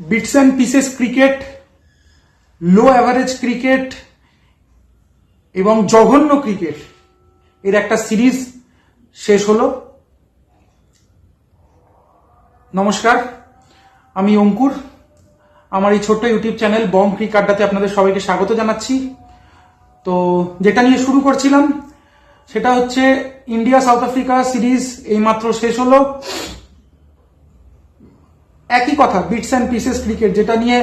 Bits and pieces cricket, low average cricket এবং জঘন্য cricket এর একটা সিরিজ শেষ হলো। নমস্কার, আমি অঙ্কুর। আমার এই ছোট্ট ইউটিউব চ্যানেল বম ক্রিক আড্ডাতে আপনাদের সবাইকে স্বাগত জানাচ্ছি। তো যেটা নিয়ে শুরু করছিলাম সেটা হচ্ছে ইন্ডিয়া সাউথ আফ্রিকা সিরিজ এইমাত্র শেষ হলো। একই কথা, বিটস অ্যান্ড পিসেস ক্রিকেট, যেটা নিয়ে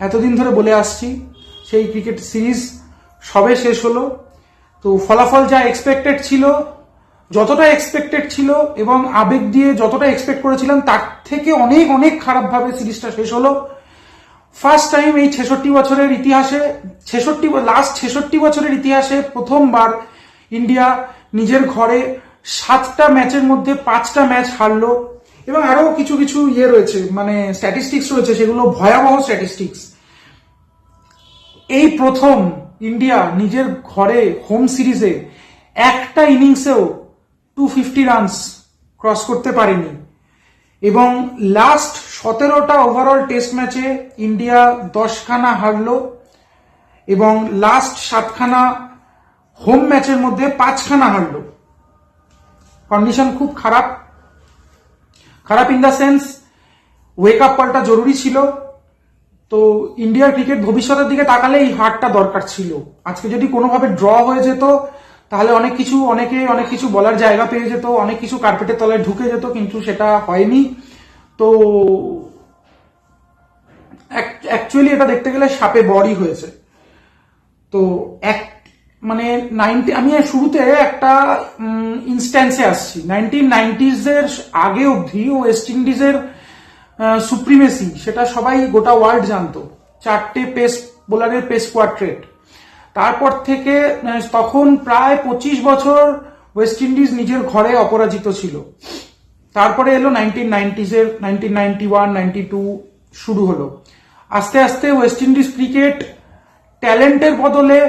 এতদিন ধরে বলে আসছি, সেই ক্রিকেট সিরিজ সবে শেষ হলো। তো ফলাফল যা এক্সপেক্টেড ছিল, যতটা এক্সপেক্টেড ছিল এবং আবেগ দিয়ে যতটা এক্সপেক্ট করেছিলাম তার থেকে অনেক অনেক খারাপভাবে সিরিজটা শেষ হলো। ফার্স্ট টাইম এই 66 বছরের ইতিহাসে, লাস্ট 66 বছরের ইতিহাসে প্রথমবার ইন্ডিয়া নিজের ঘরে 7টা ম্যাচের মধ্যে 5টা ম্যাচ হারলো। এবং আরো কিছু কিছু রয়েছে, মানে স্ট্যাটিস্টিক্স রয়েছে, সেগুলো ভয়াবহ স্ট্যাটিস্টিক্স। এই প্রথম ইন্ডিয়া নিজের ঘরে হোম সিরিজে একটা ইনিংসেও 250 রানস ক্রস করতে পারেনি। এবং লাস্ট 17টা ওভারঅল টেস্ট ম্যাচে ইন্ডিয়া 10খানা হারলো এবং লাস্ট 7খানা হোম ম্যাচের মধ্যে 5খানা হারলো। কন্ডিশন খুব খারাপ in the sense wake up কলটা জরুরি ছিল। তো ইন্ডিয়ার ক্রিকেট ভবিষ্যতের দিকে তাকালে এই হারটা দরকার ছিল। আজকে যদি কোনোভাবে ড্র হয়ে যেত তাহলে অনেক কিছু বলার জায়গা পেয়ে যেত, অনেক কিছু কার্পেটের তলায় ঢুকে যেত, কিন্তু সেটা হয়নি। তো অ্যাকচুয়ালি এটা দেখতে গেলে সাপে বরই হয়েছে। তো আমি শুরুতে একটা ইনস্ট্যান্সে আসছি। 1990s আগে অবধি ওয়েস্ট ইন্ডিজের সুপ্রিমেসি, সেটা সবাই গোটা ওয়ার্ল্ড জানতো। 4টে পেস বোলারের পেস কোয়াড্রেট। তারপর থেকে তখন প্রায় 25 বছর ওয়েস্ট ইন্ডিজ নিজের ঘরে অপরাজিত ছিল। তারপরে এলো 1991, 92 শুরু হলো। আস্তে আস্তে ওয়েস্ট ইন্ডিজ ক্রিকেট ট্যালেন্টের বদলে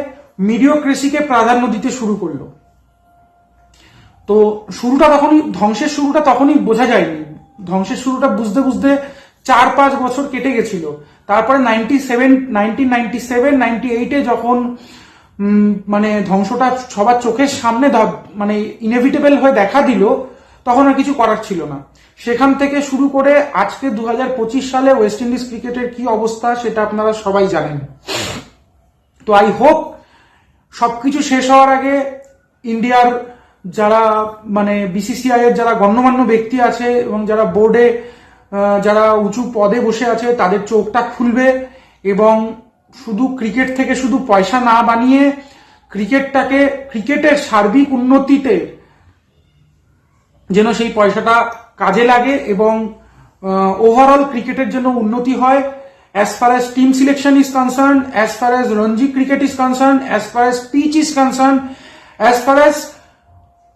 মিডিওক্রেসিকে প্রাধান্য দিতে শুরু করলো। তো ধ্বংসের শুরুটা তখনই বোঝা যায়নি। ধ্বংসের শুরুটা বুঝতে বুঝতে 4-5 বছর কেটে গেছিল। তারপরে 1997-98 যখন মানে ধ্বংসটা সবার চোখের সামনে মানে ইনএভিটেবল হয়ে দেখা দিল, তখন আর কিছু করার ছিল না। সেখান থেকে শুরু করে আজকে 2025 সালে ওয়েস্ট ইন্ডিজ ক্রিকেটের কি অবস্থা সেটা আপনারা সবাই জানেন। তো আই হোপ সবকিছু শেষ হওয়ার আগে ইন্ডিয়ার যারা মানে বিসিসিআই এর যারা গণ্যমান্য ব্যক্তি আছে এবং যারা বোর্ডে যারা উঁচু পদে বসে আছে তাদের চোখটা খুলবে এবং শুধু ক্রিকেট থেকে শুধু পয়সা না বানিয়ে ক্রিকেটের সার্বিক উন্নতিতে যেন সেই পয়সাটা কাজে লাগে এবং ওভারঅল ক্রিকেটের জন্য উন্নতি হয়। As far as team selection is concerned, as far as Ranji cricket is concerned, as far as pitch is concerned, as far as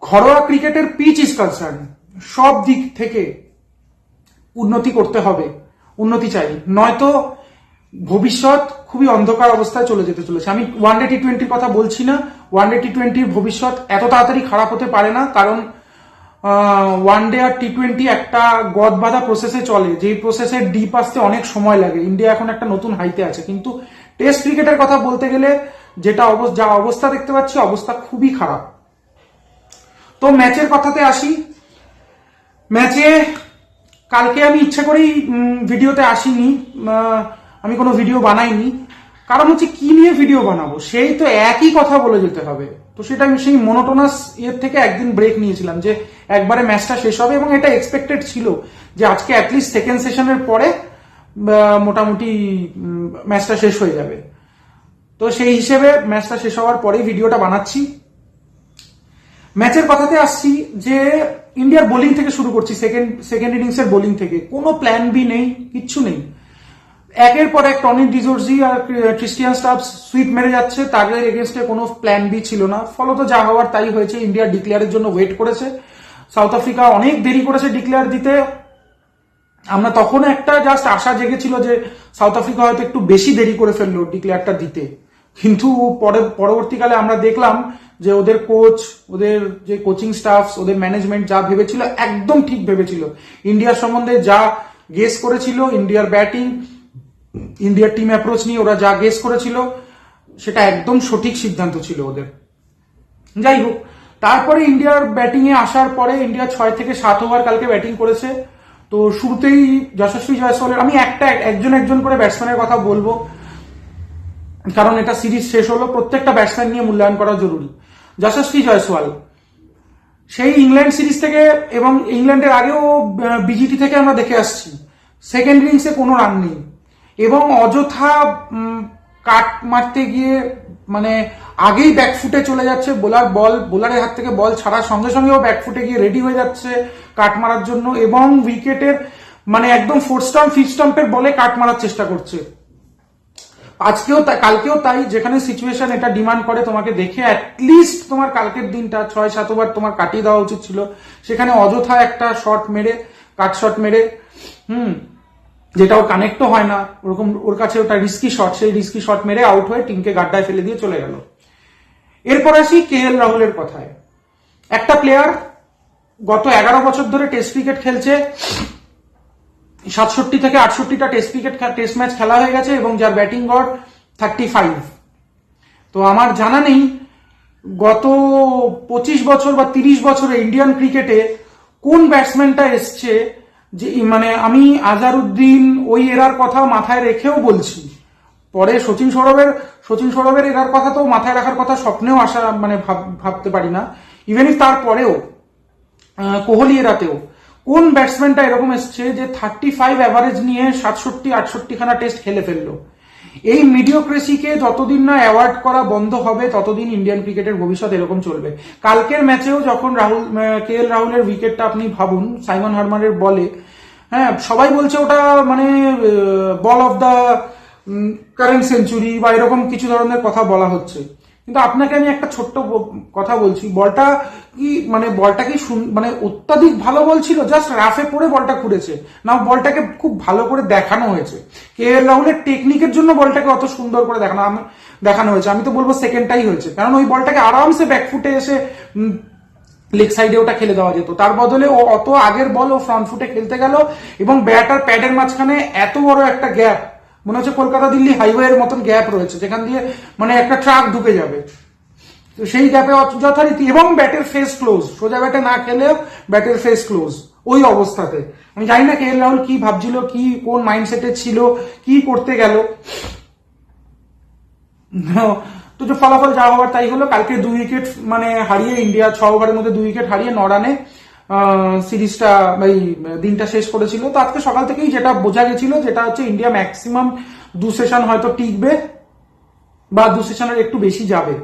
ঘরোয়া ক্রিকেটের পিচ ইজ কনসার্ন, সব দিক থেকে উন্নতি করতে হবে, উন্নতি চাই। নয়তো ভবিষ্যৎ খুবই অন্ধকার অবস্থায় চলে যেতে চলেছে। আমি ওয়ানডে টি-20 কথা বলছি না। ওয়ানডে টি-20 ভবিষ্যৎ এত তাড়াতাড়ি খারাপ হতে পারে না, কারণ ওয়ানডে আর টি-20 একটা গদ বাঁধা প্রসেসে চলে, যেই প্রসেসে ডিপ আসতে অনেক সময় লাগে। ইন্ডিয়া এখন একটা নতুন হাইতে আছে, কিন্তু টেস্ট ক্রিকেটের কথা বলতে গেলে যা অবস্থা দেখতে পাচ্ছি, অবস্থা খুবই খারাপ। তো ম্যাচের কথাতে আসি। ম্যাচে কালকে আমি ইচ্ছা করেই ভিডিওতে আসিনি, আমি কোনো ভিডিও বানাইনি। কারণ হচ্ছে কি নিয়ে ভিডিও বানাবো, সেই তো একই কথা বলে যেতে হবে। তো সেটা আমি সেই মোনোটোনাস থেকে একদিন ব্রেক নিয়েছিলাম, যে একবারে ম্যাচটা শেষ হবে, এবং এটা এক্সপেক্টেড ছিল যে আজকে অ্যাটলিস্ট সেকেন্ড সেশনের পরে মোটামুটি ম্যাচটা শেষ হয়ে যাবে। তো সেই হিসেবে ম্যাচটা শেষ হওয়ার পরেই ভিডিওটা বানাচ্ছি। ম্যাচের কথাতে আসছি যে ইন্ডিয়ার বোলিং থেকে শুরু করছি। সেকেন্ড ইনিংসের বোলিং থেকে কোনো প্ল্যান বি নেই, কিচ্ছু নেই। একের পর এক টনি ডিজোর্জি আর ক্রিস্টিয়ান স্টাবস সুইপ মেরে যাচ্ছে, তাদের এগেনস্টে কোনো প্ল্যান বি ছিল না। ফলত যা হওয়ার তাই হয়েছে। ইন্ডিয়া ডিক্লেয়ারের জন্য ওয়েট করেছে, সাউথ আফ্রিকা অনেক দেরি করেছে ডিক্লেয়ার দিতে। আমরা তখন একটা জাস্ট আশা জেগেছিল যে সাউথ আফ্রিকা হয়তো একটু বেশি দেরি করে ফেললো ডিক্লেয়ারটা দিতে, কিন্তু পরবর্তীকালে আমরা দেখলাম যে ওদের কোচ, ওদের যে কোচিং স্টাফ, ওদের ম্যানেজমেন্ট যা ভেবেছিল একদম ঠিক ভেবেছিল। ইন্ডিয়ার সম্বন্ধে যা গেস করেছিল, ইন্ডিয়ার ব্যাটিং ইন্ডিয়ার টিম অ্যাপ্রোচ নিয়ে ওরা যা গেস করেছিল সেটা একদম সঠিক সিদ্ধান্ত ছিল ওদের। যাই হোক, তারপরে ইন্ডিয়ার ব্যাটিং এ আসার পরে ইন্ডিয়া 6 থেকে 7 ওভার কালকে ব্যাটিং করেছে। তো শুরুতেই যশস্বী জয়সওয়ালের, আমি একজন করে ব্যাটসম্যানের কথা বলবো, কারণ এটা সিরিজ শেষ হলো, প্রত্যেকটা ব্যাটসম্যান নিয়ে মূল্যায়ন করা জরুরি। যশস্বী জয়সওয়াল সেই ইংল্যান্ড সিরিজ থেকে এবং ইংল্যান্ডের আগেও বিজিটি থেকে আমরা দেখে আসছি, সেকেন্ড ইনিংসে কোনো রান নেই এবং অযথা কাট মারতে গিয়ে মানে আগেই ব্যাকফুটে চলে যাচ্ছে, বোলারের হাত থেকে বল ছাড়ার সঙ্গে সঙ্গেও ব্যাকফুটে গিয়ে রেডি হয়ে যাচ্ছে কাট মারার জন্য এবং উইকেটের মানে একদম 4 স্টাম্প 5 স্টাম্পের বলে কাট মারার চেষ্টা করছে। কালকেও তাই, যেখানে সিচুয়েশন এটা ডিমান্ড করে তোমাকে দেখে অ্যাটলিস্ট তোমার কালকের দিনটা 6-7 ওভার তোমার কাটিয়ে দেওয়া উচিত ছিল, সেখানে অযথা একটা শট মেরে, কাট শট মেরে, যেটা ওর কানেক্টও হয় না, ওরকম ওর কাছে ওটা রিস্কি শট, সেই রিস্কি শট মেরে আউট হয়ে টিমকে গাড্ডায় ফেলে দিয়ে চলে গেল। এরপর আসি KL রাহুলের কথায়। একটা প্লেয়ার গত 11 বছর ধরে টেস্ট ক্রিকেট খেলছে, 67 থেকে 68টা টেস্ট ম্যাচ খেলা হয়ে গেছে এবং যার ব্যাটিং গড় 35। তো আমার জানা নেই গত 25 বছর বা 30 বছরে ইন্ডিয়ান ক্রিকেটে কোন ব্যাটসম্যানটা এসছে যে মানে আমি আজহারউদ্দিন ওই এরার কথা মাথায় রেখেও বলছি, পরে সচিন সৌরভের এরার কথা তো মাথায় রাখার কথা স্বপ্নেও আসা মানে ভাবতে পারি না, ইভেন তারপরেও কোহলি এরাতেও কোন ব্যাটসম্যানটা এরকম এসছে যে 35 অ্যাভারেজ নিয়ে 67-68 খানা টেস্ট খেলে ফেললো। এই মিডিওক্রেসিকে যতদিন না অ্যাওয়ার্ড করা বন্ধ হবে ততদিন ইন্ডিয়ান ক্রিকেটের ভবিষ্যৎ এরকম চলবে। কালকের ম্যাচেও যখন KL রাহুলের উইকেটটা আপনি ভাবুন, সাইমন হারমানের বলে, হ্যাঁ সবাই বলছে ওটা মানে বল অফ দ্য কারেন্ট সেঞ্চুরি বা এরকম কিছু ধরনের কথা বলা হচ্ছে, কিন্তু আপনাকে আমি একটা ছোট্ট কথা বলছি, বলটা কি মানে অত্যাধিক ভালো বল ছিল, জাস্ট রাফে পড়ে বলটা ঘুরেছে না, বলটাকে খুব ভালো করে দেখানো হয়েছে। KL রাহুলের টেকনিকের জন্য বলটাকে অত সুন্দর করে দেখানো হয়েছে, আমি তো বলবো সেকেন্ডটাই হয়েছে, কারণ ওই বলটাকে আরামসে ব্যাকফুটে এসে লেগ সাইডে ওটা খেলে দেওয়া যেত, তার বদলে ও অত আগের বল ও ফ্রন্ট ফুটে খেলতে গেল এবং ব্যাট আর প্যাডের মাঝখানে এত বড় একটা গ্যাপ, মনে হচ্ছে কলকাতা দিল্লি হাইওয়ের মতন গ্যাপ রয়েছে যেখান দিয়ে মানে একটা ট্রাক ঢুকে যাবে, তো সেই গ্যাপে যথারীতি এবং ব্যাটের ফেস ক্লোজ, সোজা ব্যাটে না খেলেও ব্যাটের ফেস ক্লোজ ওই অবস্থাতে। আমি জানি না KL রাহুল কি ভাবছিল, কি কোন মাইন্ডসেটে ছিল, কি করতে গেল, তো যে ফলাফল যা হওয়ার তাই হলো। কালকে 2 উইকেট মানে হারিয়ে ইন্ডিয়া 6 ওভারের মধ্যে 2 উইকেট হারিয়ে 9 রানে সিরিজটা এই দিনটা শেষ করেছিল। তো আজকে সকাল থেকেই যেটা বোঝা গেছিল যেটা হচ্ছে ইন্ডিয়া ম্যাক্সিমাম 2 সেশন হয়তো টিকবে বা 2 সেশনের একটু বেশি যাবে,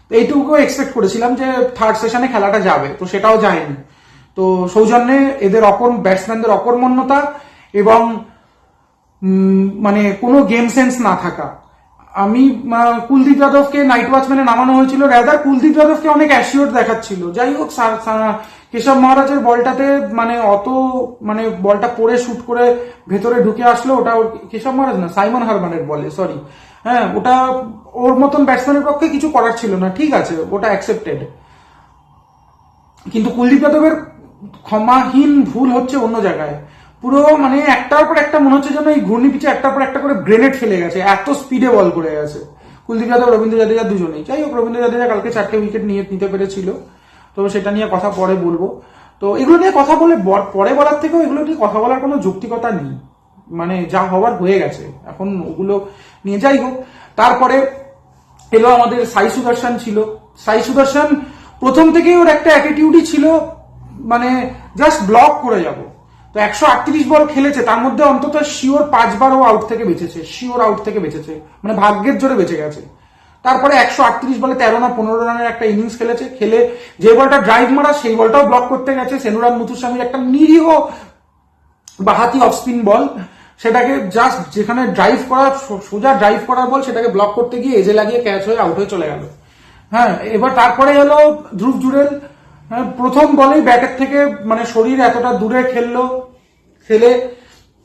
তো এইটুকু এক্সপেক্ট করেছিলাম যে 3rd সেশনে খেলাটা যাবে, তো সেটাও যায়নি। তো সৌজন্যে এদের ব্যাটসম্যানদের অকর্মণ্যতা এবং মানে কোনো গেম সেন্স না থাকা। আমি কুলদীপ যাদবকে নাইট ওয়াচম্যানে নামানো হয়েছিল, রাদার কুলদীপ যাদবকে অনেক অ্যাসিওর দেখাচ্ছিল। যাই হোক, কেশব মহারাজের বলটাতে মানে অত মানে বলটা পড়ে শুট করে ভেতরে ঢুকে আসলো, ওটা কেশব মহারাজ না, সাইমন হারমানের বলে, সরি, হ্যাঁ ওটা ওর মতন ব্যাটসম্যানের পক্ষে কিছু করার ছিল না, ঠিক আছে ওটা অ্যাকসেপ্টেড, কিন্তু কুলদীপ যাদবের ক্ষমাহীন ভুল হচ্ছে অন্য জায়গায়। পুরো মানে একটার পর একটা মনে হচ্ছে যেন এই ঘূর্ণি পিচে একটার পর একটা করে গ্রেনেড ফেলে গেছে, এত স্পিডে বল করে গেছে কুলদীপ যাদব, রবীন্দ্র জাদেজা দুজনেই। যাই হোক, রবীন্দ্র জাদেজা কালকে 4টে উইকেট নিতে পেরেছিল, তো সেটা নিয়ে কথা পরে বলবো। তো এগুলো নিয়ে কথা বলে পরে বলার থেকেও এগুলো নিয়ে কথা বলার কোনো যৌক্তিকতা নেই, মানে যা হওয়ার হয়ে গেছে, এখন ওগুলো নিয়ে। যাই হোক, তারপরে এলো আমাদের সাই সুদর্শন ছিল। সাই সুদর্শন প্রথম থেকেই ওর একটা অ্যাটিটিউডই ছিল মানে জাস্ট ব্লক করে যাব। তো 138 বল খেলেছে, তার মধ্যে অন্তত শিওর 5 বার ও আউট থেকে বেঁচেছে, মানে ভাগ্যের জোরে বেঁচে গেছে। তারপরে 138 বলে 13 না 15 রানের একটা ইনিংস খেলেছে, খেলে যে বলটা ড্রাইভ মারা সেই বলটাও ব্লক করতে গেছে। সেনুরাম মুথুস্বামীর একটা নিরীহ বাহাতি অফ স্পিন বল, সেটাকে জাস্ট যেখানে সোজা ড্রাইভ করার বল, সেটাকে ব্লক করতে গিয়ে এজে লাগিয়ে ক্যাচ হয়ে আউট হয়ে চলে গেল। হ্যাঁ, এবার তারপরে হলো ধ্রুব জুড়েল, প্রথম বলেই ব্যাটের থেকে মানে শরীর এতটা দূরে খেলে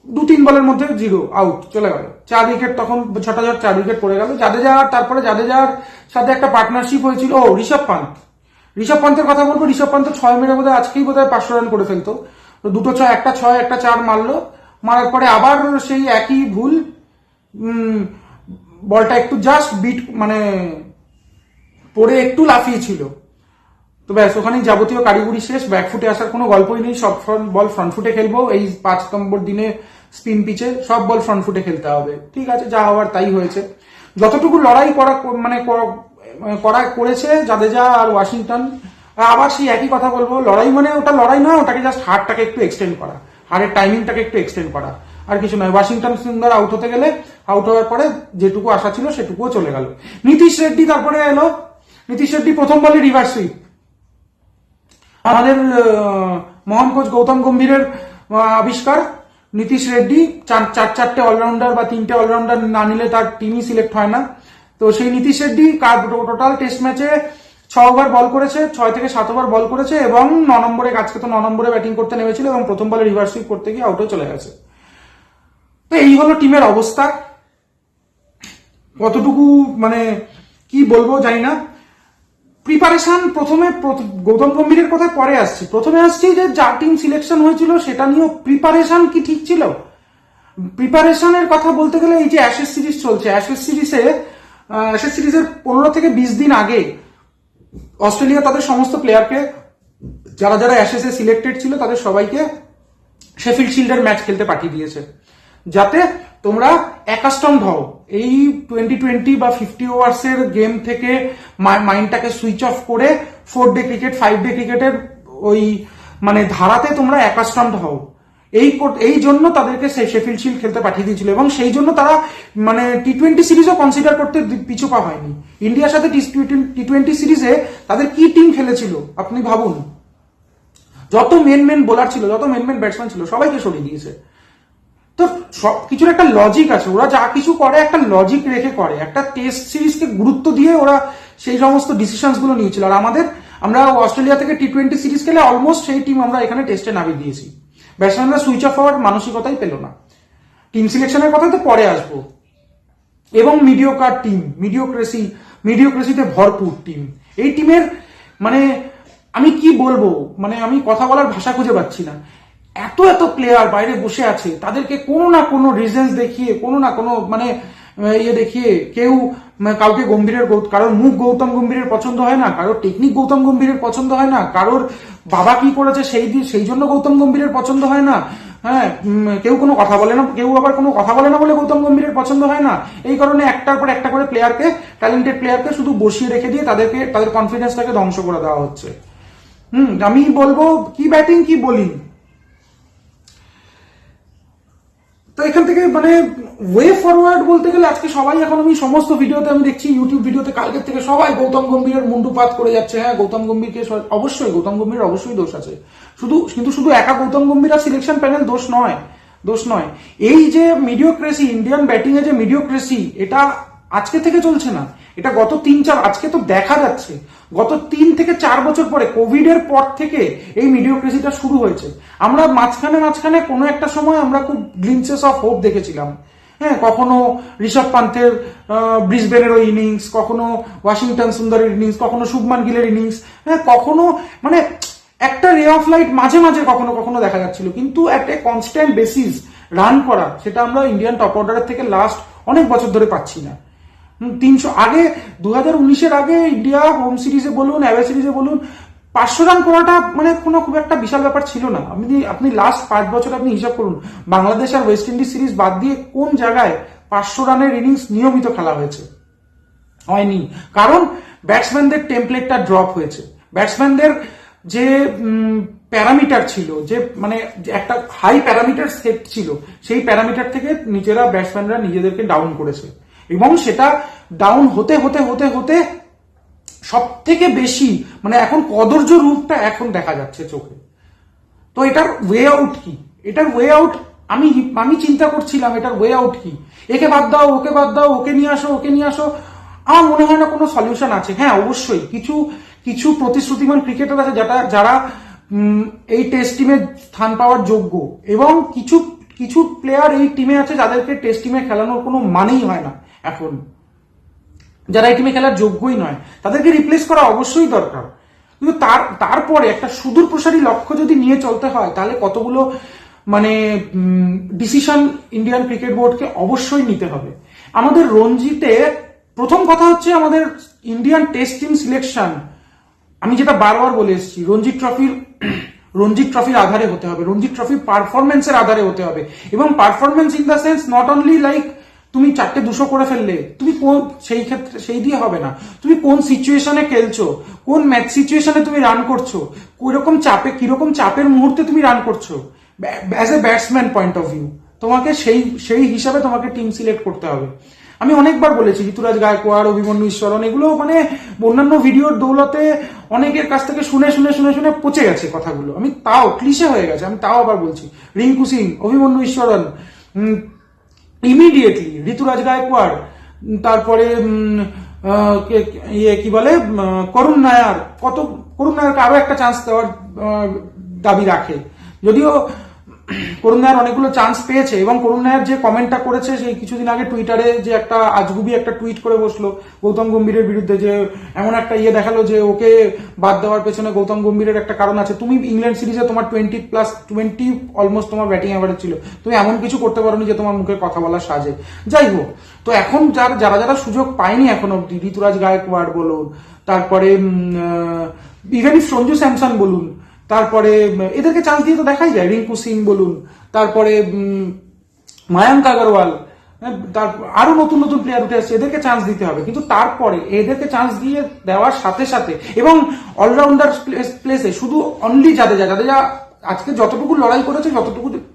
2-3 বলের মধ্যে 0 আউট চলে গেল। 4 উইকেট, তখন 4 উইকেট পড়ে গেল। তারপরে জাদেজার সাথে একটা পার্টনারশিপ হয়েছিল ঋষভ পান্তের কথা বলবো। ঋষভ পান্ত 6 মেরে বোধহয় আজকেই বোধহয় 500 রান করে ফেলতো, তো 2 6, একটা 6 একটা 4 মারলো, মারার পরে আবার সেই একই ভুল, বলটা একটু জাস্ট বিট মানে পড়ে একটু লাফিয়েছিল, তো ব্যাস ওখানেই যাবতীয় কারিগরি শেষ। ব্যাকফুটে আসার কোনো গল্পই নেই, সব বল ফ্রন্ট ফুটে খেলবো। এই 5 নম্বর দিনে স্পিন পিচে সব বল ফ্রন্ট ফুটে খেলতে হবে। ঠিক আছে, যা হওয়ার তাই হয়েছে। যতটুকু লড়াই করা করেছে জাদেজা আর ওয়াশিংটন, আবার সেই একই কথা বলবো, লড়াই মানে ওটা লড়াই নয়, ওটাকে জাস্ট হারটাকে একটু এক্সটেন্ড করা, হারের টাইমিংটাকে একটু এক্সটেন্ড করা, আর কিছু নয়। ওয়াশিংটন সুন্দর আউট হতে গেলে, আউট হওয়ার পরে যেটুকু আশা ছিল সেটুকুও চলে গেল। নীতিশ রেড্ডি তারপরে এলো, নীতিশ রেড্ডি প্রথম বলে রিভার্স সুইপ। আমাদের মহান কোচ গৌতম গম্ভীরের আবিষ্কার। নীতিশ রেড্ডি চারটে অলরাউন্ডার বা 3টে অলরাউন্ডার না নিলে তার টিমই সিলেক্ট হয় না। তো সেই নীতিশ রেড্ডি টোটাল টেস্ট ম্যাচে 6 ওভার বল করেছে, 6 থেকে 7 ওভার বল করেছে এবং 9 নম্বরে, আজকে তো 9 নম্বরে ব্যাটিং করতে নেমেছিল এবং প্রথম বলে রিভার্স সুইপ করতে গিয়ে আউটে চলে গেছে। তো এই হলো টিমের অবস্থা। কতটুকু মানে কি বলবো জানি না। প্রিপারেশন প্রথমে গৌতম গম্ভীরের কথা পরে আসছি, প্রথমে আসছি যে যা টিম সিলেকশন হয়েছিল সেটা নিয়েও প্রিপারেশন কি ঠিক ছিল? প্রিপারেশনের কথা বলতে গেলে এই যে অ্যাশেজ সিরিজ চলছে, অ্যাশেজ সিরিজের 15 থেকে 20 দিন আগে অস্ট্রেলিয়া তাদের সমস্ত প্লেয়ারকে, যারা যারা অ্যাশেজে সিলেক্টেড ছিল তাদের সবাইকে শেফিল্ড শিল্ডের ম্যাচ খেলতে পাঠিয়ে দিয়েছে, যাতে তোমরা অ্যাকাস্টমড হও এই 2020 বা 50 ওভার্সের গেম থেকে মাইন্ডটাকে সুইচ অফ করে 4 ডে ক্রিকেট 5 ডে ক্রিকেটের ওই মানে ধারাতে তোমরা অ্যাকাস্টমড হও। এই জন্য তাদেরকে শেফিল্ড শিল্ড খেলতে পাঠিয়ে দিয়েছিল এবং সেই জন্য তারা মানে T20 সিরিজও কনসিডার করতে পিছু পা হয়নি। ইন্ডিয়ার সাথে T20 সিরিজে তাদের কি টিম খেলেছিল আপনি ভাবুন। যত মেন বোলার ছিল, যত মেন ব্যাটসম্যান ছিল, সবাইকে সরিয়ে দিয়েছে। তো সব কিছুর একটা লজিক আছে, ওরা যা কিছু করে একটা লজিক রেখে করে, একটা টেস্ট সিরিজকে গুরুত্ব দিয়ে ওরা সেই সমস্ত ডিসিশনস গুলো নিয়েছিল। আর আমরা অস্ট্রেলিয়া থেকে T20 সিরিজ খেলে অলমোস্ট সেই টিম আমরা এখানে টেস্টে নামিয়ে দিয়েছি। ব্যাটসম্যানরা সুইচ অফ হওয়ার মানসিকতাই পেল না। টিম সিলেকশনের কথা তো পরে আসবো। এবং মিডিওকার টিম, মিডিওক্রেসিতে ভরপুর টিম। এই টিমের মানে আমি কি বলবো, মানে আমি কথা বলার ভাষা খুঁজে পাচ্ছি না। এত প্লেয়ার বাইরে বসে আছে, তাদেরকে কোনো না কোনো রিজনস দেখিয়ে, কোনো না কোনো মানে দেখিয়ে, কেউ কাউকে কারোর মুখ গৌতম গম্ভীরের পছন্দ হয় না, কারোর টেকনিক গৌতম গম্ভীরের পছন্দ হয় না, কারোর বাবা কি করেছে সেই জন্য গৌতম গম্ভীরের পছন্দ হয় না। হ্যাঁ, কেউ কোনো কথা বলে না, কেউ আবার কোনো কথা বলে না বলে গৌতম গম্ভীরের পছন্দ হয় না। এই কারণে একটার পর একটা করে ট্যালেন্টেড প্লেয়ারকে শুধু বসিয়ে রেখে দিয়ে তাদের কনফিডেন্সটাকে ধ্বংস করে দেওয়া হচ্ছে। আমি বলবো কি ব্যাটিং কি বোলিং। তো এখান থেকে মানে ওয়ে ফরওয়ার্ড বলতে গেলে আজকে সবাই, এখন আমি সমস্ত ভিডিওতে আমি দেখছি, ইউটিউব ভিডিওতে কালকের থেকে সবাই গৌতম গম্ভীরের মুন্ডুপাত করে যাচ্ছে। হ্যাঁ, গৌতম গম্ভীরকে অবশ্যই গৌতম গম্ভীরের অবশ্যই দোষ আছে, কিন্তু শুধু একা গৌতম গম্ভীর আর সিলেকশন প্যানেল দোষ নয়। এই যে মিডিওক্রেসি, ইন্ডিয়ান ব্যাটিং এ যে মিডিওক্রেসি, এটা আজকে থেকে চলছে না, এটা গত 3-4 আজকে তো দেখা যাচ্ছে গত 3 থেকে 4 বছর পরে, কোভিড এর পর থেকে এই মিডিওক্রেসিটা শুরু হয়েছে। আমরা মাঝখানে কোনো একটা সময় আমরা খুব গ্লিমসেস অফ হোপ দেখেছিলাম। হ্যাঁ, কখনো ঋষভ পান্থের ব্রিসবেনের ওই ইনিংস, কখনো ওয়াশিংটন সুন্দরের ইনিংস, কখনো শুভমান গিলের ইনিংস, হ্যাঁ কখনো মানে একটা রে অফ লাইট মাঝে কখনো দেখা যাচ্ছিল, কিন্তু একটা কনস্ট্যান্ট বেসিস রান করা, সেটা আমরা ইন্ডিয়ান টপ অর্ডারের থেকে লাস্ট অনেক বছর ধরে পাচ্ছি না। 300 আগে 2019-এর আগে ইন্ডিয়া হোম সিরিজে বলুন, অ্যাওয়ে সিরিজে বলুন, 500 রান করাটা মানে কোনো খুব একটা বিশাল ব্যাপার ছিল না। আপনি লাস্ট 5 বছর আপনি হিসাব করুন, বাংলাদেশ আর ওয়েস্ট ইন্ডিজ সিরিজ বাদ দিয়ে কোন জায়গায় 500 রানের ইনিংস নিয়মিত খেলা হয়নি। কারণ ব্যাটসম্যানদের টেমপ্লেটটা ড্রপ হয়েছে, ব্যাটসম্যানদের যে প্যারামিটার ছিল, যে মানে একটা হাই প্যারামিটার সেট ছিল, সেই প্যারামিটার থেকে ব্যাটসম্যানরা নিজেদেরকে ডাউন করেছে এবং সেটা ডাউন হতে সব থেকে বেশি মানে এখন কদর্য রূপটা এখন দেখা যাচ্ছে চোখে। তো এটার ওয়ে আউট কি? আমি চিন্তা করছিলাম এটার ওয়ে আউট কি। একে বাদ দাও, ওকে বাদ দাও, ওকে নিয়ে আসো, আমার মনে হয় না কোনো সলিউশন আছে। হ্যাঁ, অবশ্যই কিছু প্রতিশ্রুতিমান ক্রিকেটার আছে যারা এই টেস্ট টিমে স্থান পাওয়ার যোগ্য, এবং কিছু প্লেয়ার এই টিমে আছে যাদেরকে টেস্ট টিমে খেলানোর কোনো মানেই হয় না এখন, যারা এই টিমে খেলার যোগ্যই নয়, তাদেরকে রিপ্লেস করা অবশ্যই দরকার। কিন্তু তারপরে একটা সুদূর প্রসারী লক্ষ্য যদি নিয়ে চলতে হয়, তাহলে কতগুলো মানে ডিসিশন ইন্ডিয়ান ক্রিকেট বোর্ডকে অবশ্যই নিতে হবে। আমাদের রঞ্জিতে প্রথম কথা হচ্ছে আমাদের ইন্ডিয়ান টেস্ট টিম সিলেকশন, আমি যেটা বারবার বলে এসেছি, রঞ্জি ট্রফির আধারে হতে হবে, রঞ্জি ট্রফির পারফরমেন্সের আধারে হতে হবে। এবং performance in the sense not only like তুমি 4টে 200 করে ফেললে, তুমি কোন সেই ক্ষেত্রে সেই দিয়ে হবে না, তুমি কোন সিচুয়েশনে খেলছো, কোন ম্যাচ সিচুয়েশনে তুমি রান করছো, কিরকম চাপের মুহূর্তে তুমি রান করছো, as a batsman point of view তোমাকে সেই হিসাবে তোমাকে টিম সিলেক্ট করতে হবে। আমি অনেকবার বলেছি ঋতুরাজ গায়কোয়াড়, অভিমন্যু ঈশ্বরন, এগুলো মানে অন্যান্য ভিডিওর দৌলতে অনেকের কাছ থেকে শুনে পচে গেছে কথাগুলো, আমি তাও ক্লিশে হয়ে গেছে, আমি তাও আবার বলছি, রিঙ্কু সিং, অভিমন্যু ঈশ্বরন, ইমিডিয়েটলি ঋতুরাজ গায়কোয়াড়, তারপরে কি বলে করুণ নায়ার, করুণ নায়ারকে আরো একটা চান্স দেওয়ার দাবি রাখে, যদিও করুণ নায়ার অনেকগুলো চান্স পেয়েছে। এবং করুণ নায়ার যে কমেন্টটা করেছে সেই কিছুদিন আগে টুইটারে, যে একটা আজগুবি একটা টুইট করে বসলো গৌতম গম্ভীরের বিরুদ্ধে, যে এমন একটা দেখালো যে ওকে বাদ দেওয়ার পেছনে গৌতম গম্ভীরের একটা কারণ আছে, তুমি ইংল্যান্ড সিরিজে তোমার 20+ অলমোস্ট তোমার ব্যাটিং অ্যাভারেজ ছিল, তুমি এমন কিছু করতে পারোনি যে তোমার মুখে কথা বলা সাজে। যাই হোক, তো এখন যারা সুযোগ পায়নি এখন অব্দি, ঋতুরাজ গায়কোয়াড় বলুন, তারপরে ইভেন সঞ্জু স্যামসন বলুন, তারপরে এদেরকে চান্স দিয়ে তো দেখাই যায়, রিঙ্কু সিং বলুন, তারপরে মায়াঙ্ক আগরওয়াল, আরো নতুন নতুন প্লেয়ার উঠে আসছে, এদেরকে চান্স দিতে হবে। কিন্তু তারপরে এদেরকে চান্স দিয়ে দেওয়ার সাথে সাথে এবং অলরাউন্ডার প্লেসে শুধু অনলি জাদেজা আজকে যতটুকু লড়াই করেছে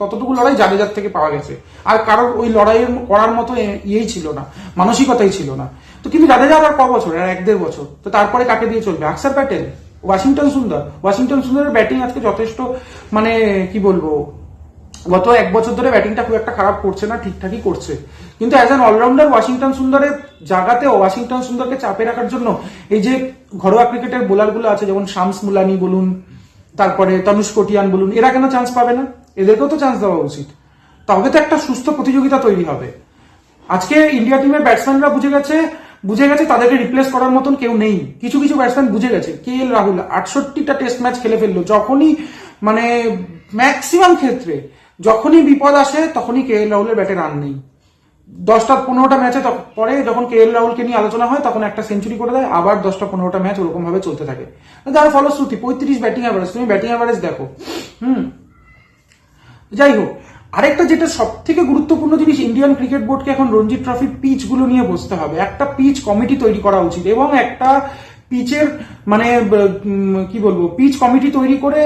ততটুকু লড়াই জাদেজার থেকে পাওয়া গেছে, আর কারোর ওই লড়াই করার মতো ইয়েই ছিল না, মানসিকতাই ছিল না। তো কিন্তু জাদেজা আর ক বছর, আর 1-1.5 বছর, তো তারপরে কাকে দিয়ে চলবে? অক্ষর প্যাটেল, ওয়াশিংটন সুন্দরের ব্যাটিং আজকে যথেষ্ট, মানে কি বলবো, গত 1 বছর ধরে ব্যাটিংটা খুব একটা খারাপ করছে না, ঠিকঠাকই করছে, কিন্তু অ্যাজ অ্যান অলরাউন্ডার ওয়াশিংটন সুন্দরের জায়গাতে ওয়াশিংটন সুন্দরকে চাপে রাখার জন্য এই যে ঘরোয়া ক্রিকেটের বোলারগুলো আছে, যেমন শামস মুলানি বলুন, তারপরে তনুষ কোটিয়ান বলুন, এরা কেন চান্স পাবে না? এদেরকেও তো চান্স দেওয়া উচিত, তবে তো একটা সুস্থ প্রতিযোগিতা তৈরি হবে। আজকে ইন্ডিয়া টিমের ব্যাটসম্যানরা বুঝে গেছে তাদেরকে রিপ্লেস করার মতন কেউ নেই। কিছু ব্যাটসম্যান বুঝে গেছে। KL রাহুল 68টা টেস্ট ম্যাচ খেলে ফেললো, যখনই মানে ম্যাক্সিমাম ক্ষেত্রে যখনই বিপদ আসে তখনই KL রাহুলের ব্যাটে রান নেই। 10টা-15টা ম্যাচে পরে যখন KL রাহুলকে নিয়ে আলোচনা হয় তখন একটা সেঞ্চুরি করে দেয়, আবার 10টা-15টা ম্যাচ ওরকম ভাবে চলতে থাকে। যার ফলশ্রুতি 35 ব্যাটিং অ্যাভারেজ, তুমি ব্যাটিং অ্যাভারেজ দেখো। যাই হোক, আরেকটা যেটা সব থেকে গুরুত্বপূর্ণ জিনিস, ইন্ডিয়ান ক্রিকেট বোর্ডকে এখন রঞ্জি ট্রফির পিচ গুলো নিয়ে বসতে হবে, একটা পিচ কমিটি তৈরি করা উচিত এবং একটা পিচের মানে কি বলবো, পিচ কমিটি তৈরি করে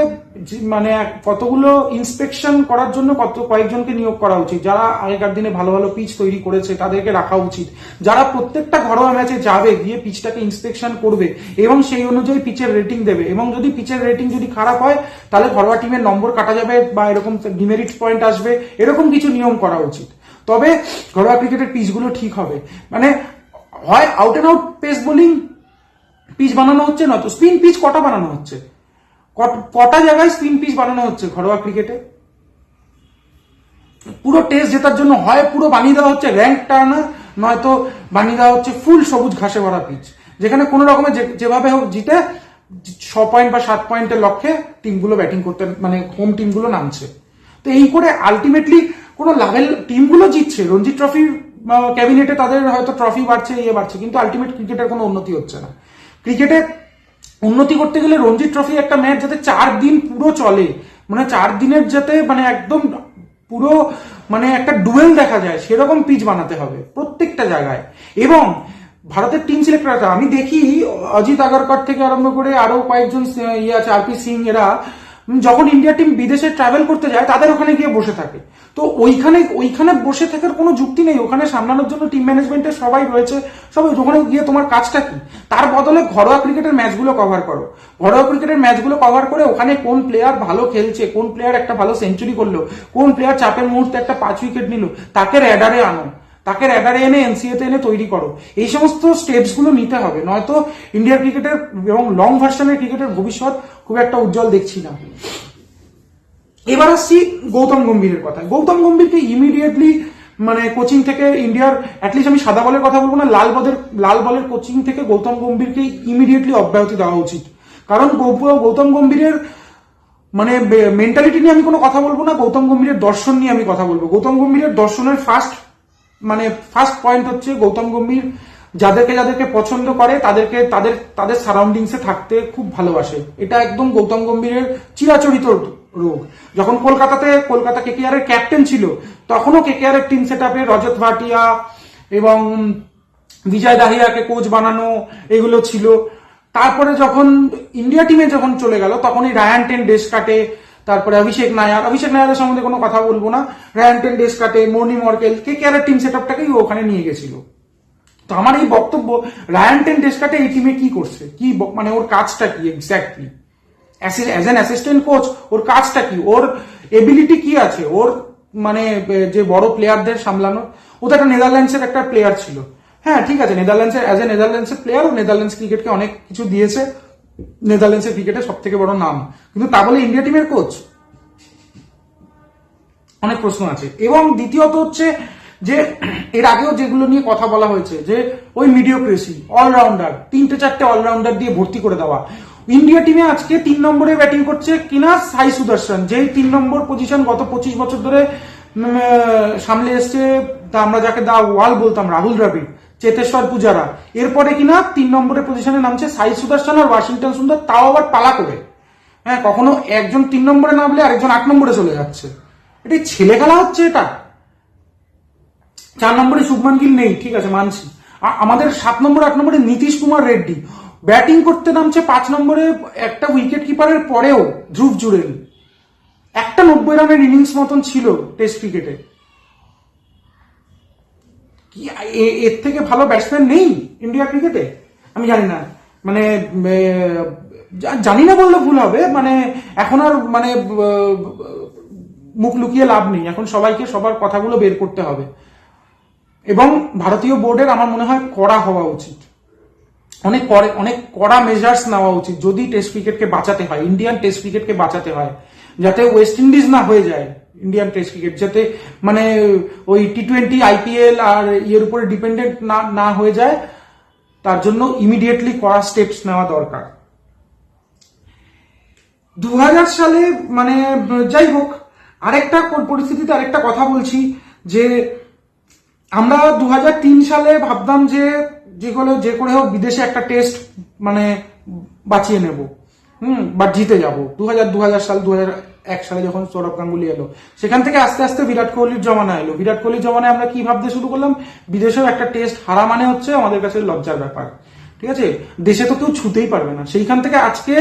মানে কতগুলো ইন্সপেকশন করার জন্য কয়েকজনকে নিয়োগ করা উচিত, যারা আগেকার দিনে ভালো ভালো পিচ তৈরি করেছে তাদেরকে রাখা উচিত, যারা প্রত্যেকটা ঘরোয়া ম্যাচে যাবে, গিয়ে পিচটাকে ইন্সপেকশন করবে এবং সেই অনুযায়ী পিচের রেটিং দেবে, এবং যদি পিচের রেটিং যদি খারাপ হয় তাহলে ঘরোয়া টিমের নম্বর কাটা যাবে বা এরকম ডিমেরিট পয়েন্ট আসবে, এরকম কিছু নিয়ম করা উচিত। তবে ঘরোয়া ক্রিকেটের পিচগুলো ঠিক হবে, মানে হয় out and out pace bowling pitch বানানো হচ্ছে, নয়তো স্পিন পিচ কটা বানানো হচ্ছে, কটা জায়গায় স্পিন পিচ বানানো হচ্ছে ঘরোয়া ক্রিকেটে। পুরো টেস্ট জেতার জন্য হয় পুরো বানিয়ে দেওয়া হচ্ছে র্যাঙ্ক টার্নার, নয়তো বানিয়ে দেওয়া হচ্ছে ফুল সবুজ ঘাসে ভরা পিচ, যেখানে কোনো রকমের যেভাবে হোক জিতে 6 পয়েন্ট বা 7 পয়েন্টের লক্ষ্যে টিমগুলো ব্যাটিং করতে, মানে হোম টিমগুলো নামছে। তো এই করে আলটিমেটলি কোনো লেভেল টিমগুলো জিতছে, রঞ্জি ট্রফির ক্যাবিনেটে তাদের হয়তো ট্রফি বাড়ছে, বাড়ছে, কিন্তু আলটিমেট ক্রিকেটের কোনো উন্নতি হচ্ছে না। ক্রিকেটে উন্নতি করতে গেলে রঞ্জি ট্রফি একটা ম্যাচ যাতে 4 দিন পুরো চলে, মানে 4 দিনের যাতে মানে একদম পুরো মানে একটা ডুয়েল দেখা যায় সেরকম পিচ বানাতে হবে প্রত্যেকটা জায়গায়। এবং ভারতের টিম সিলেক্টর, আমি দেখি অজিত আগারকর থেকে আরম্ভ করে আরো কয়েকজন আছে, RP সিং, এরা যখন ইন্ডিয়া টিম বিদেশে ট্রাভেল করতে যায় তাদের ওখানে গিয়ে বসে থাকে। তো ওইখানে বসে থাকার কোনো যুক্তি নেই, ওখানে সামলানোর জন্য টিম ম্যানেজমেন্টের সবাই রয়েছে, সবাই ওখানে গিয়ে তোমার কাজটা কি? তার বদলে ঘরোয়া ক্রিকেটের ম্যাচগুলো কভার করো, ঘরোয়া ক্রিকেটের ম্যাচগুলো কভার করে ওখানে কোন প্লেয়ার ভালো খেলছে, কোন প্লেয়ার একটা ভালো সেঞ্চুরি করলো, কোন প্লেয়ার চাপের মুহূর্তে একটা 5 উইকেট নিল, তাকে র্যাডারে আনো, তাকে র্যাডারে এনে NCA-তে এনে তৈরি করো। এই সমস্ত স্টেপস গুলো নিতে হবে, নয়তো ইন্ডিয়ার ক্রিকেটের এবং লং ভার্সনের ক্রিকেটের ভবিষ্যৎ খুব একটা উজ্জ্বল দেখছি না। এবার আসছি গৌতম গম্ভীরের কথা। গৌতম গম্ভীরকে ইমিডিয়েটলি মানে কোচিং থেকে ইন্ডিয়ার, অ্যাটলিস্ট আমি সাদা বলের কথা বলবো না, লাল বলের কোচিং থেকে গৌতম গম্ভীরকে ইমিডিয়েটলি অব্যাহতি দেওয়া উচিত। কারণ গৌতম গম্ভীরের মানে মেন্টালিটি নিয়ে আমি কোনো কথা বলবো না, গৌতম গম্ভীরের দর্শন নিয়ে আমি কথা বলবো। গৌতম গম্ভীরের দর্শনের ফার্স্ট পয়েন্ট হচ্ছে গৌতম গম্ভীর যাদেরকে যাদেরকে পছন্দ করে তাদেরকে তাদের তাদের সারাউন্ডিংসে থাকতে খুব ভালোবাসে। এটা একদম গৌতম গম্ভীরের চিরাচরিত রোগ। যখন কলকাতা কেকেআর এর ক্যাপ্টেন ছিল তখনও কেকেআর এর টিম সেট আপে রজত ভাটিয়া এবং বিজয় দাহিয়াকে কোচ বানানো এগুলো ছিল। তারপরে যখন ইন্ডিয়া টিমে যখন চলে গেল তখন এই রায়ান টেন ডেসকাটে, তারপরে অভিষেক নায়ারের সম্বন্ধে কোনো কথা বলবো না, রায়ান টেন ডেসকাটে, মনি মর্কেল কেকেআর এর টিম সেট আপটাকেই ওখানে নিয়ে গেছিল। তো আমার এই বক্তব্য, রায়ান টেন ডেসকাটে এই টিমে কি করছে, কি মানে ওর কাজটা কি exactly as an assistant coach, ওর কাজটা কি, ওর এবিলিটি কি আছে, ওর মানে যে বড় প্লেয়ারদের সামলানো। ও তো একটা নেদারল্যান্ডসের একটা প্লেয়ার ছিল, হ্যাঁ ঠিক আছে, নেদারল্যান্ডসের প্লেয়ার, নেদারল্যান্ডস ক্রিকেটকে অনেক কিছু দিয়েছে, নেদারল্যান্ডসের ক্রিকেটের সব থেকে বড় নাম, কিন্তু তা বলে ইন্ডিয়া টিমের কোচ? অনেক প্রশ্ন আছে। এবং দ্বিতীয়ত হচ্ছে যে এর আগেও যেগুলো নিয়ে কথা বলা হয়েছে যে ওই মিডিওক্রেসি, অলরাউন্ডার, 3-4টে অলরাউন্ডার দিয়ে ভর্তি করে দেওয়া। ইন্ডিয়া টিমে আজকে 3 নম্বরে ব্যাটিং করছে কিনা সাই সুদর্শন, যেই 3 নম্বর পজিশন গত 25 বছর ধরে সামলে এসছে, তা আমরা যাকে দা ওয়াল বলতাম, রাহুল দ্রাবিড়, চেতেশ্বর পূজারা, এরপরে কিনা 3 নম্বরের পজিশনে নামছে সাই সুদর্শন আর ওয়াশিংটন সুন্দর, তাও আবার পালা করে। হ্যাঁ, কখনো একজন 3 নম্বরে নামলে আরেকজন 8 নম্বরে চলে যাচ্ছে। এটাই ছেলে খেলা হচ্ছে এটা। 4 নম্বরে শুভমান গিল নেই, ঠিক আছে মানছি। আমাদের 7 নম্বর 8 নম্বরে নীতিশ কুমার রেড্ডি ব্যাটিং করতে নামছে 5 নম্বরে একটা উইকেট কিপারের পরেও ধ্রুব জুরেল। একটা 90 রানের ইনিংস মতন ছিল টেস্ট ক্রিকেটে। কি এর থেকে ভালো ব্যাটসম্যান নেই ইন্ডিয়া ক্রিকেটে? আমি জানি না, মানে জানি না বললে ভুল হবে, মানে এখন আর মানে মুখ লুকিয়ে লাভ নেই, এখন সবাইকে সবার কথাগুলো বের করতে হবে। এবং ভারতীয় বোর্ডের আমার মনে হয় কড়া হওয়া উচিত, অনেক কড়া মেজার্স নেওয়া উচিত যদি টেস্ট ক্রিকেটকে বাঁচাতে হয়, ইন্ডিয়ান টেস্ট ক্রিকেটকে বাঁচাতে হয়, যাতে ওয়েস্ট ইন্ডিজ না হয়ে যায় ইন্ডিয়ান টেস্ট ক্রিকেট, যাতে মানে ওই T20 IPL আর ইয়ের উপরে ডিপেন্ডেন্ট না হয়ে যায়। তার জন্য ইমিডিয়েটলি কড়া স্টেপস নেওয়া দরকার। 2000 সালে মানে যাই হোক, আরেকটা পরিস্থিতিতে আরেকটা কথা বলছি যে আমরা 2003 সালে ভাবতাম যে করে হোক বিদেশে একটা টেস্ট মানে বাঁচিয়ে নেব, বা জিতে যাব। 2001 সালে যখন সৌরভ গাঙ্গুলি এলো, সেখান থেকে আস্তে আস্তে বিরাট কোহলির জমানা এলো। বিরাট কোহলির জমানায় আমরা কি ভাবতে শুরু করলাম, বিদেশেও একটা টেস্ট হারা মানে হচ্ছে আমাদের কাছে লজ্জার ব্যাপার, ঠিক আছে, দেশে তো কেউ ছুতেই পারবে না। সেইখান থেকে আজকে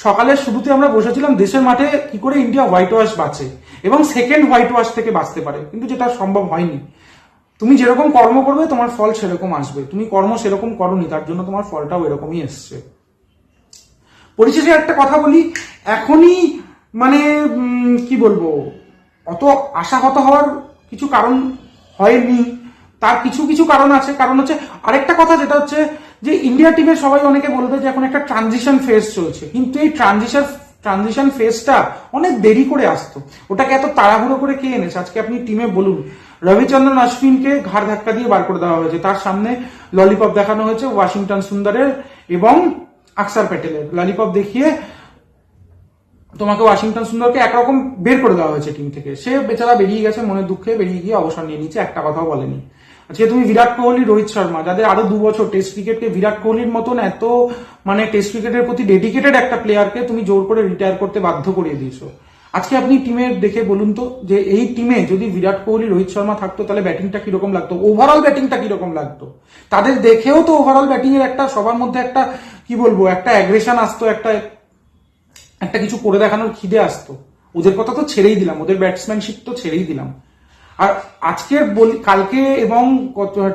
সকালের শুরুতে আমরা বসেছিলাম দেশের মাঠে কি করে ইন্ডিয়া হোয়াইট ওয়াশ বাঁচে এবং সেকেন্ড হোয়াইট ওয়াশ থেকে বাঁচতে পারে, কিন্তু যেটা সম্ভব হয়নি। তুমি যেরকম কর্ম করবে তোমার ফল সেরকম আসবে, তুমি কর্ম সেরকম করনি, তার জন্য তোমার ফলটাও এরকমই এসছে। পরিশেষে একটা কথা বলি, এখনই মানে কি বলবো, অত আশাহত হওয়ার কিছু কারণ হয়নি, তার কিছু কিছু কারণ আছে। কারণ হচ্ছে আরেকটা কথা, যেটা হচ্ছে যে ইন্ডিয়া টিমের সবাই অনেকে বলবে যে এখন একটা ট্রানজিশন ফেজ চলছে, কিন্তু এই ট্রানজিশন ফেজটা অনেক দেরি করে আসতো, ওটাকে এত তাড়াহুড়ো করে কে এনেছে? আজকে আপনি টিমে বলুন, রবিচন্দ্রন অশ্বিনকে ঘাড় ধাক্কা দিয়ে বার করে দেওয়া হয়েছে, তার সামনে ললিপপ দেখানো হয়েছে ওয়াশিংটন সুন্দরের এবং আকসার প্যাটেলের, ললিপপ দেখিয়ে তোমাকে ওয়াশিংটন সুন্দরকে একরকম বের করে দেওয়া হয়েছে টিম থেকে। সে বেচারা বেরিয়ে গেছে, মনের দুঃখে বেরিয়ে গিয়ে অবসর নিয়ে নিচ্ছে, একটা কথাও বলেনি। আজকে তুমি বিরাট কোহলি, রোহিত শর্মা, যাদের আরো 2 বছর টেস্ট ক্রিকেটকে, বিরাট কোহলির মতন এত মানে টেস্ট ক্রিকেটের প্রতি ডেডিকেটেড একটা প্লেয়ারকে তুমি জোর করে রিটায়ার করতে বাধ্য করিয়ে দিয়েছো। আজকে আপনি টিমের দেখে বলুন তো, যে এই টিমে যদি বিরাট কোহলি, রোহিত শর্মা থাকতো তাহলে ব্যাটিংটা কিরকম লাগতো, ওভারঅল ব্যাটিংটা কিরকম লাগতো? তাদের দেখেও তো ওভারঅল ব্যাটিং এর একটা সবার মধ্যে একটা কি বলবো, একটা অ্যাগ্রেশন আসতো, একটা কিছু করে দেখানোর খিদে আসতো। ওদের কথা তো ছেড়েই দিলাম, ওদের ব্যাটসম্যানশিপ তো ছেড়েই দিলাম। আর আজকের কালকে এবং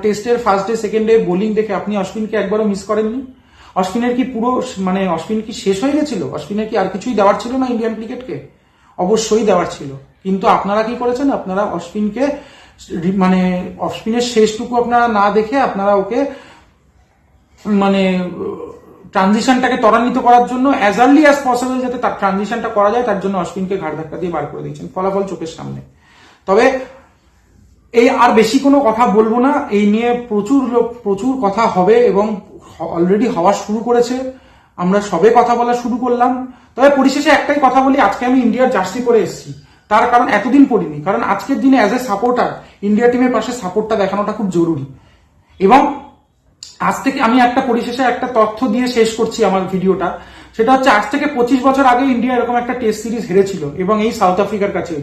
টেস্টের first day second day bowling দেখে আপনি অশ্বিনকে একবারও মিস করেননি? অশ্বিনের কি পুরো মানে অশ্বিন কি শেষ হয়ে গেছিল? অশ্বিনের কি আর কিছুই দেওয়ার ছিল না ইন্ডিয়ান ক্রিকেটকে? অবশ্যই দেওয়ার ছিল, কিন্তু আপনারা কি করেছেন? আপনারা অশ্বিনকে মানে অশ্বিনের শেষটুকু আপনারা না দেখে আপনারা ওকে মানে ট্রানজিশনটাকে ত্বরান্বিত করার জন্য অ্যাজ আর্লি অ্যাজ পসিবল যাতে তার ট্রানজিশনটা করা যায়, তার জন্য অশ্বিনকে ঘাড় ধাক্কা দিয়ে বার করে দিয়েছেন, ফলাফল চোখের সামনে। তবে এই আর বেশি কোনো কথা বলবো না, এই নিয়ে প্রচুর কথা হবে এবং অলরেডি হওয়া শুরু করেছে। আমরা সবে কথা বলা শুরু করলাম। তবে পরিশেষে একটাই কথা বলি, আজকে আমি ইন্ডিয়ার জার্সি পরে এসেছি, তার কারণ এতদিন পরিনি, কারণ আজকের দিনে অ্যাজ এ সাপোর্টার ইন্ডিয়া টিমের পাশে সাপোর্টটা দেখানোটা খুব জরুরি। এবং আজ থেকে আমি একটা পরিশেষে একটা তথ্য দিয়ে শেষ করছি আমার ভিডিওটা, সেটা হচ্ছে আজ থেকে 25 বছর আগে ইন্ডিয়া এরকম একটা টেস্ট সিরিজ হেরেছিল এবং এই সাউথ আফ্রিকার কাছে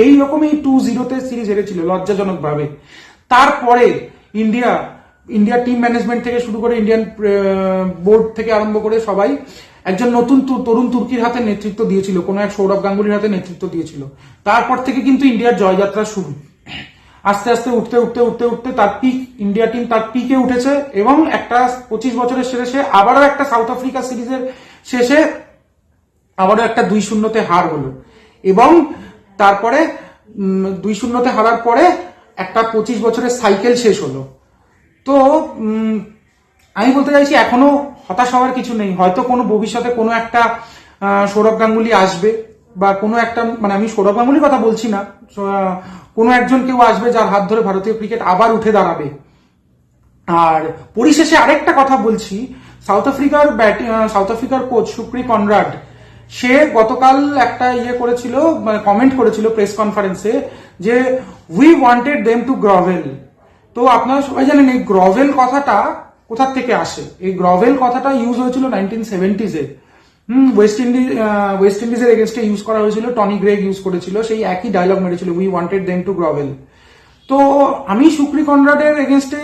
এইরকমই 2-0 সিরিজ হেরেছিল লজ্জাজনক ভাবে। তারপরে ইন্ডিয়া টিম ম্যানেজমেন্ট থেকে শুরু করে ইন্ডিয়ান বোর্ড থেকে আরম্ভ করে সবাই একজন নতুন তরুণ তুর্কির হাতে নেতৃত্ব দিয়েছিল, কোনো এক সৌরভ গাঙ্গুলির হাতে নেতৃত্ব দিয়েছিল। তারপর থেকে কিন্তু ইন্ডিয়ার জয়যাত্রা শুরু। আস্তে আস্তে উঠতে উঠতে উঠতে উঠতে তার পিক, ইন্ডিয়া টিম তার পিকে উঠেছে এবং একটা 25 বছরের শেষে আবারও একটা সাউথ আফ্রিকা সিরিজের শেষে আবারও একটা 2-0 হার হলো এবং তারপরে 2-0 হারার পরে একটা 25 বছরের সাইকেল শেষ হলো। তো আমি বলতে চাইছি এখনো হতাশ হওয়ার কিছু নেই, হয়তো কোনো ভবিষ্যতে কোনো একটা সৌরভ গাঙ্গুলি আসবে বা কোনো একটা, মানে আমি সৌরভ গাঙ্গুলির কথা বলছি না, কোনো একজন কেউ আসবে যার হাত ধরে ভারতীয় ক্রিকেট আবার উঠে দাঁড়াবে। আর পরিশেষে আরেকটা কথা বলছি, সাউথ আফ্রিকার কোচ সুক্রি কনরাড, সে গতকাল একটা করেছিল, মানে কমেন্ট করেছিল প্রেস কনফারেন্সে যে উই ওয়ান্টেড দেম টু গ্রভেল। তো আপনারা সবাই জানেন এই গ্রভেল কথাটা কোথা থেকে আসে। এই গ্রভেল কথাটা ইউজ হয়েছিল 1970s-এ। ওয়েস্ট ইন্ডিজের এগেনস্টে ইউজ করা হয়েছিল, টনি গ্রেগ ইউজ করেছিল, সেই একই ডায়লগ মেরেছিল, উই ওয়ান্টেড দেম টু গ্রভেল। তো আমি সুক্রি কনরাডের এগেনস্টে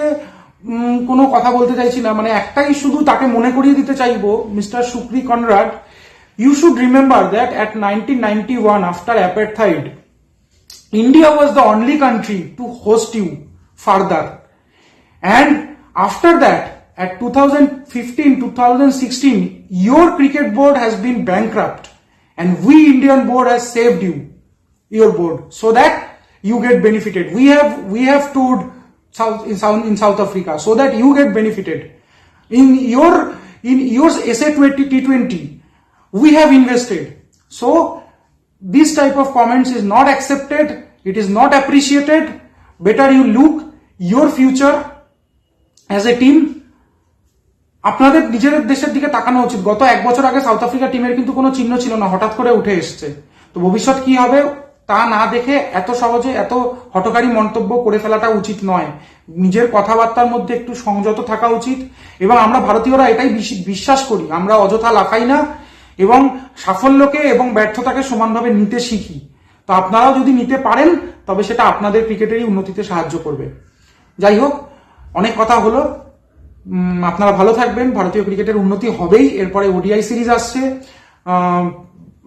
কোনো কথা বলতে চাইছি না, মানে একটাই শুধু তাকে মনে করিয়ে দিতে চাইবো, mister Shukri Conrad, you should remember that at 1991 after apartheid, India was the only country to host you further, and after that at 2015-2016 your cricket board has been bankrupt and we Indian board has saved your board so that you get benefited. We have toured in South Africa so that you get benefited. In your SA20T20 we have invested. So this type of comments is not accepted, it is not appreciated. Better you look your future as a team. আপনাদের নিজেদের দেশের দিকে তাকানো উচিত। গত 1 বছর আগে south Africa টিমের কিন্তু কোনো চিহ্ন ছিল না, হঠাৎ করে উঠে এসছে। তো ভবিষ্যৎ কি হবে তা না দেখে এত সহজে এত হঠকারী মন্তব্য করে ফেলাটা উচিত নয়। নিজের কথাবার্তার মধ্যে একটু সংযত থাকা উচিত এবং আমরা ভারতীয়রা এটাই বিশ্বাস করি, আমরা অযথা লাফাই না এবং সাফল্যকে এবং ব্যর্থতাকে সমানভাবে নিতে শিখি। তো আপনারাও যদি নিতে পারেন তবে সেটা আপনাদের ক্রিকেটেরই উন্নতিতে সাহায্য করবে। যাই হোক, অনেক কথা হলো, আপনারা ভালো থাকবেন। ভারতীয় ক্রিকেটের উন্নতি হবেই। এরপরে ওডিআই সিরিজ আসছে,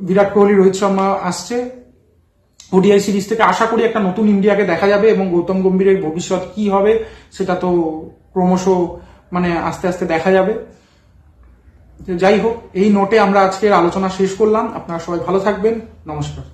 বিরাট কোহলি, রোহিত শর্মা আসছে। ওডিআই সিরিজ থেকে আশা করি একটা নতুন ইন্ডিয়াকে দেখা যাবে এবং গৌতম গম্ভীরের ভবিষ্যৎ কি হবে সেটা তো ক্রমশ মানে আস্তে আস্তে দেখা যাবে। যাই হোক, এই নোটে আমরা আজকের আলোচনা শেষ করলাম। আপনারা সবাই ভালো থাকবেন। নমস্কার।